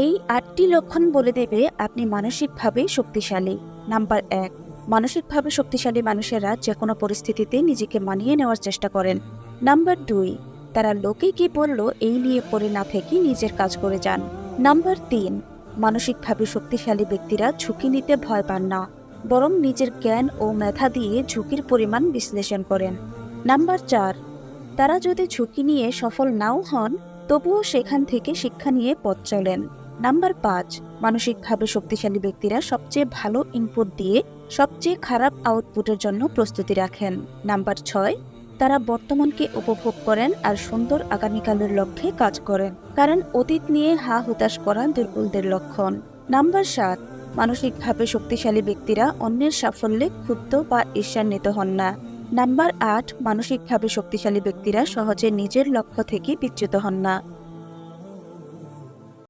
এই ৮টি লক্ষণ বলে দেবে আপনি মানসিকভাবে শক্তিশালী। নাম্বার ১, মানসিকভাবে শক্তিশালী মানুষেরা যেকোনো পরিস্থিতিতে নিজেকে মানিয়ে নেওয়ার চেষ্টা করেন। নাম্বার ২, তারা লোকে কি বলল এই নিয়ে পড়ে না থেকে নিজের কাজ করে যান। নাম্বার ৩, মানসিকভাবে শক্তিশালী ব্যক্তিরা ঝুঁকি নিতে ভয় পান না, বরং নিজের জ্ঞান ও মেধা দিয়ে ঝুঁকির পরিমাণ বিশ্লেষণ করেন। নাম্বার ৪, তারা যদি ঝুঁকি নিয়ে সফল নাও হন, তবুও সেখান থেকে শিক্ষা নিয়ে পথ চলেন। নাম্বার ৫, মানসিকভাবে শক্তিশালী ব্যক্তিরা সবচেয়ে ভালো ইনপুট দিয়ে সবচেয়ে খারাপ আউটপুটের জন্য প্রস্তুতি রাখেন। নাম্বার ৬, তারা বর্তমানকে উপভোগ করেন আর সুন্দর আগামীকালের লক্ষ্যে কাজ করেন, কারণ অতীত নিয়ে হা হুতাশ করা দুর্বলদের লক্ষণ। নাম্বার ৭, মানসিকভাবে শক্তিশালী ব্যক্তিরা অন্যের সাফল্যে ক্ষুব্ধ বা ঈর্ষান্বিত হন না। নাম্বার ৮, মানসিকভাবে শক্তিশালী ব্যক্তিরা সহজে নিজের লক্ষ্য থেকে বিচ্যুত হন না।